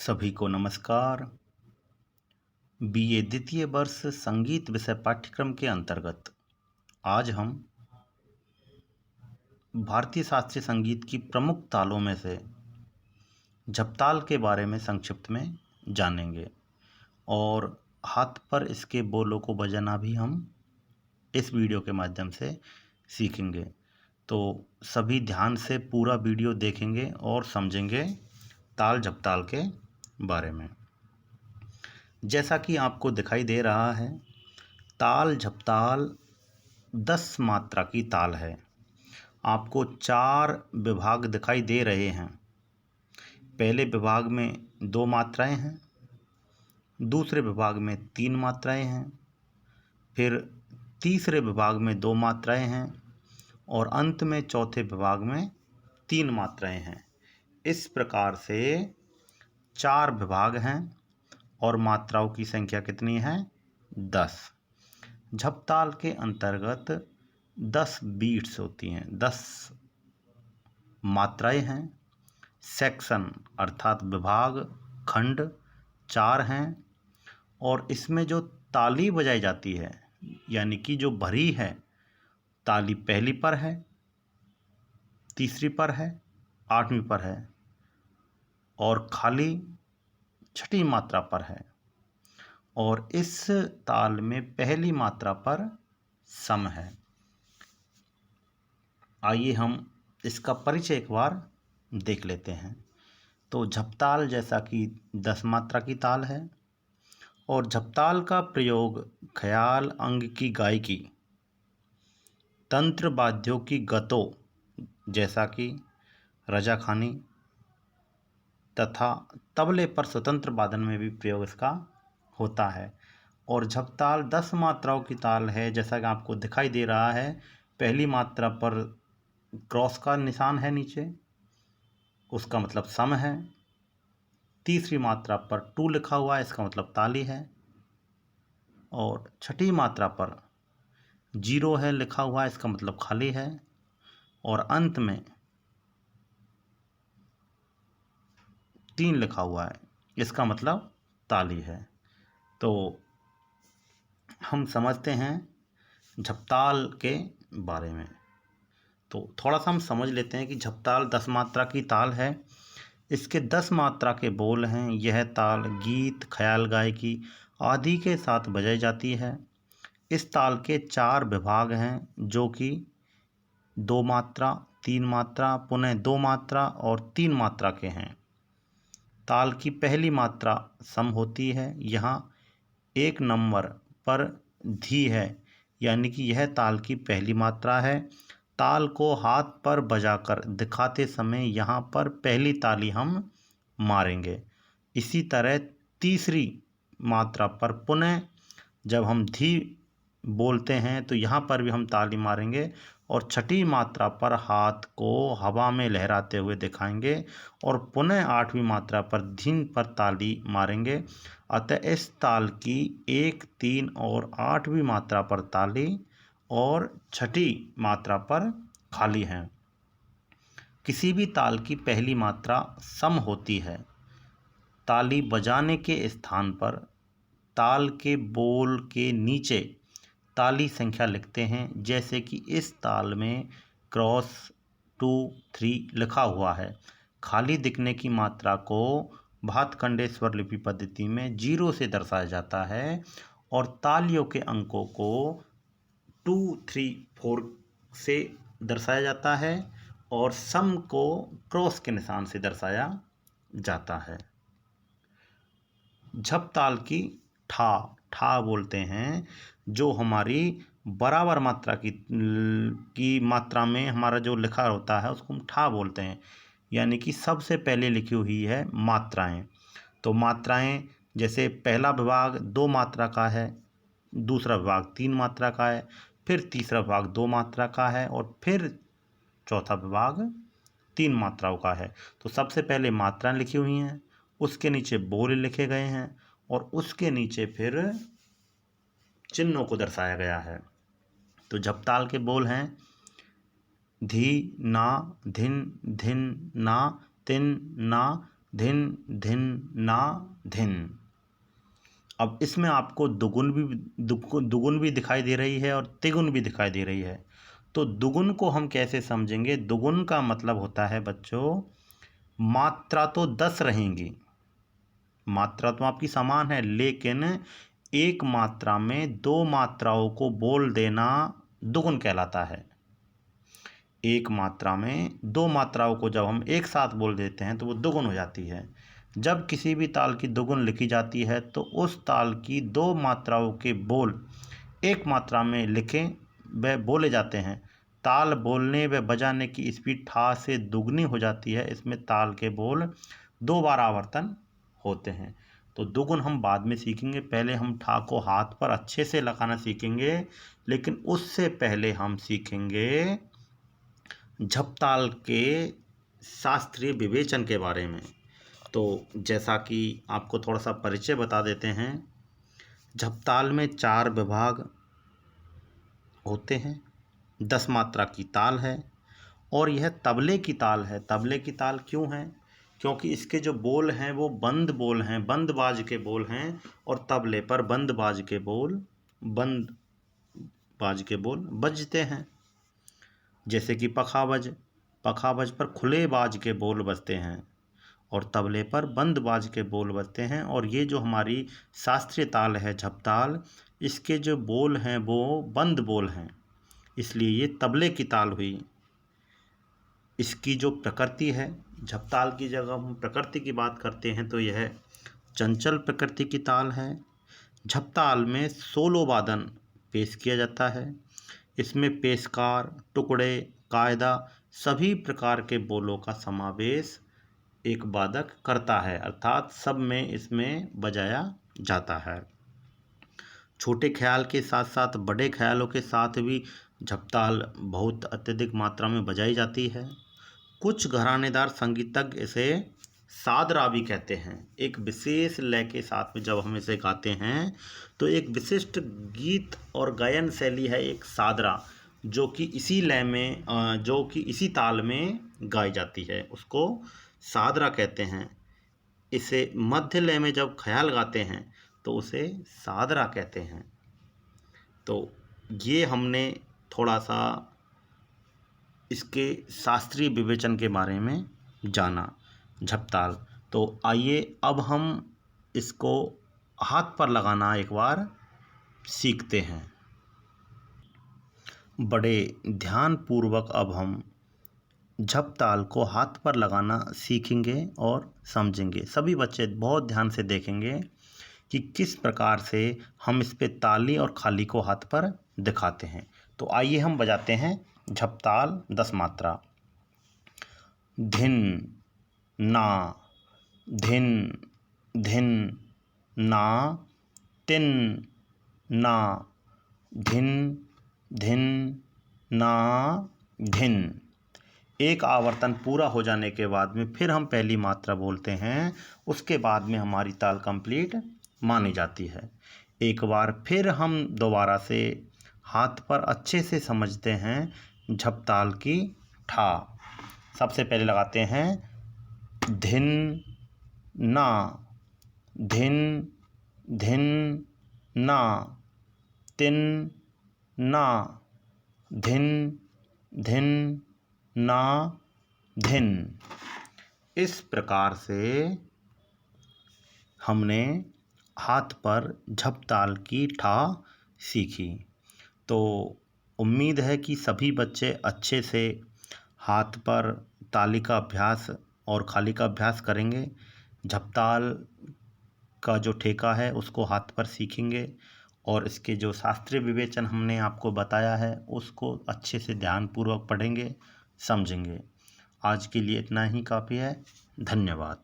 सभी को नमस्कार। बीए द्वितीय वर्ष संगीत विषय पाठ्यक्रम के अंतर्गत आज हम भारतीय शास्त्रीय संगीत की प्रमुख तालों में से झपताल के बारे में संक्षिप्त में जानेंगे और हाथ पर इसके बोलों को बजाना भी हम इस वीडियो के माध्यम से सीखेंगे। तो सभी ध्यान से पूरा वीडियो देखेंगे और समझेंगे ताल झपताल के बारे में। जैसा कि आपको दिखाई दे रहा है, ताल झपताल 10 मात्रा की ताल है। आपको 4 विभाग दिखाई दे रहे हैं। पहले विभाग में 2 मात्राएं हैं, दूसरे विभाग में 3 मात्राएं हैं, फिर तीसरे विभाग में 2 मात्राएं हैं और अंत में चौथे विभाग में 3 मात्राएं हैं। इस प्रकार से 4 विभाग हैं और मात्राओं की संख्या कितनी है? 10। झपताल के अंतर्गत 10 बीट्स होती हैं, 10 मात्राएं हैं। सेक्शन अर्थात विभाग, खंड 4 हैं और इसमें जो ताली बजाई जाती है यानी कि जो भरी है, ताली पहली पर है, तीसरी पर है, 8वीं पर है और खाली छठी मात्रा पर है। और इस ताल में पहली मात्रा पर सम है। आइए हम इसका परिचय एक बार देख लेते हैं। तो झपताल जैसा कि 10 मात्रा की ताल है और झपताल का प्रयोग ख्याल अंग की गायकी, तंत्र वाद्यों की गतों जैसा कि रजाखानी तथा तबले पर स्वतंत्र वादन में भी प्रयोग इसका होता है। और झपताल 10 मात्राओं की ताल है। जैसा कि आपको दिखाई दे रहा है, पहली मात्रा पर क्रॉस का निशान है नीचे, उसका मतलब सम है। तीसरी मात्रा पर 2 लिखा हुआ है, इसका मतलब ताली है। और छठी मात्रा पर 0 है लिखा हुआ है, इसका मतलब खाली है। और अंत में 3 लिखा हुआ है, इसका मतलब ताली है। तो हम समझते हैं झपताल के बारे में। तो थोड़ा सा हम समझ लेते हैं कि झपताल 10 मात्रा की ताल है। इसके 10 मात्रा के बोल हैं। यह ताल गीत, ख्याल गायकी आदि के साथ बजाई जाती है। इस ताल के 4 विभाग हैं, जो कि 2 मात्रा, 3 मात्रा, पुनः 2 मात्रा और 3 मात्रा के हैं। ताल की पहली मात्रा सम होती है। यहाँ 1 नंबर पर धी है, यानी कि यह ताल की पहली मात्रा है। ताल को हाथ पर बजाकर दिखाते समय यहाँ पर पहली ताली हम मारेंगे। इसी तरह तीसरी मात्रा पर पुनः जब हम धी बोलते हैं तो यहाँ पर भी हम ताली मारेंगे और छठी मात्रा पर हाथ को हवा में लहराते हुए दिखाएंगे और पुनः 8वीं मात्रा पर धीन पर ताली मारेंगे। अतः इस ताल की 1, 3 और 8वीं मात्रा पर ताली और छठी मात्रा पर खाली है। किसी भी ताल की पहली मात्रा सम होती है। ताली बजाने के स्थान पर ताल के बोल के नीचे ताली संख्या लिखते हैं। जैसे कि इस ताल में क्रॉस 2, 3 लिखा हुआ है। खाली दिखने की मात्रा को भातखंडे स्वर लिपि पद्धति में 0 से दर्शाया जाता है और तालियों के अंकों को 2, 3, 4 से दर्शाया जाता है और सम को क्रॉस के निशान से दर्शाया जाता है। झपताल की ठा बोलते हैं, जो हमारी बराबर मात्रा की मात्रा में हमारा जो लिखा होता है उसको हम ठा बोलते हैं, यानी कि सबसे पहले लिखी हुई है मात्राएं। तो मात्राएं जैसे पहला विभाग 2 मात्रा का है, दूसरा विभाग 3 मात्रा का है, फिर तीसरा विभाग 2 मात्रा का है और फिर चौथा विभाग 3 मात्राओं का है। तो सबसे पहले मात्राएं लिखी हुई हैं, उसके नीचे बोल लिखे गए हैं और उसके नीचे फिर चिन्हों को दर्शाया गया है। तो झपताल के बोल हैं धी, ना, धिन, धिन, ना, तिन, ना, धिन धिन ना धिन। अब इसमें आपको दुगुन भी दिखाई दे रही है और तिगुन भी दिखाई दे रही है। तो दुगुन को हम कैसे समझेंगे? दुगुन का मतलब होता है बच्चों, मात्रा तो 10 रहेंगी, मात्रा तो आपकी समान है, लेकिन एक मात्रा में 2 मात्राओं को बोल देना दुगुन कहलाता है। एक मात्रा में 2 मात्राओं को जब हम एक साथ बोल देते हैं तो वो दुगुन हो जाती है। जब किसी भी ताल की दुगुन लिखी जाती है तो उस ताल की 2 मात्राओं के बोल एक मात्रा में लिखें व बोले जाते हैं। ताल बोलने व बजाने की स्पीड ठा से दुगनी हो जाती है। इसमें ताल के बोल 2 बार आवर्तन होते हैं। तो दुगुन हम बाद में सीखेंगे, पहले हम ठा को हाथ पर अच्छे से लगाना सीखेंगे, लेकिन उससे पहले हम सीखेंगे झपताल के शास्त्रीय विवेचन के बारे में। तो जैसा कि आपको थोड़ा सा परिचय बता देते हैं, झपताल में 4 विभाग होते हैं, 10 मात्रा की ताल है और यह तबले की ताल है। तबले की ताल क्यों है? क्योंकि इसके जो बोल हैं वो बंद बोल हैं, बंद बाज के बोल हैं, और तबले पर बंद बाज के बोल बजते हैं। जैसे कि पखावज पर खुले बाज के बोल बजते हैं और तबले पर बंद बाज के बोल बजते हैं। और ये जो हमारी शास्त्रीय ताल है झपताल, इसके जो बोल हैं वो बंद बोल हैं, इसलिए ये तबले की ताल हुई। इसकी जो प्रकृति है, झपताल की जगह हम प्रकृति की बात करते हैं तो यह चंचल प्रकृति की ताल है। झपताल में सोलो वादन पेश किया जाता है। इसमें पेशकार, टुकड़े, कायदा सभी प्रकार के बोलों का समावेश एक वादक करता है, अर्थात सब में इसमें बजाया जाता है। छोटे ख्याल के साथ साथ बड़े ख्यालों के साथ भी झपताल बहुत अत्यधिक मात्रा में बजाई जाती है। कुछ घरानेदार संगीतज्ञ इसे सादरा भी कहते हैं। एक विशेष लय के साथ में जब हम इसे गाते हैं तो एक विशिष्ट गीत और गायन शैली है एक सादरा, जो कि इसी लय में जो कि इसी ताल में गाई जाती है, उसको सादरा कहते हैं। इसे मध्य लय में जब ख्याल गाते हैं तो उसे सादरा कहते हैं। तो ये हमने थोड़ा सा इसके शास्त्रीय विवेचन के बारे में जाना झपताल। तो आइए अब हम इसको हाथ पर लगाना एक बार सीखते हैं। बड़े ध्यानपूर्वक अब हम झपताल को हाथ पर लगाना सीखेंगे और समझेंगे। सभी बच्चे बहुत ध्यान से देखेंगे कि किस प्रकार से हम इस पे ताली और खाली को हाथ पर दिखाते हैं। तो आइए हम बजाते हैं झपताल 10 मात्रा। धिन ना धिन धिन ना तिन ना धिन धिन ना धिन। एक आवर्तन पूरा हो जाने के बाद में फिर हम पहली मात्रा बोलते हैं, उसके बाद में हमारी ताल कंप्लीट मानी जाती है। एक बार फिर हम दोबारा से हाथ पर अच्छे से समझते हैं झपताल की ठा। सबसे पहले लगाते हैं धिन ना धिन धिन ना तिन ना धिन धिन ना धिन। इस प्रकार से हमने हाथ पर झपताल की ठा सीखी। तो उम्मीद है कि सभी बच्चे अच्छे से हाथ पर ताली का अभ्यास और खाली का अभ्यास करेंगे। झपताल का जो ठेका है उसको हाथ पर सीखेंगे और इसके जो शास्त्रीय विवेचन हमने आपको बताया है उसको अच्छे से ध्यानपूर्वक पढ़ेंगे, समझेंगे। आज के लिए इतना ही काफ़ी है। धन्यवाद।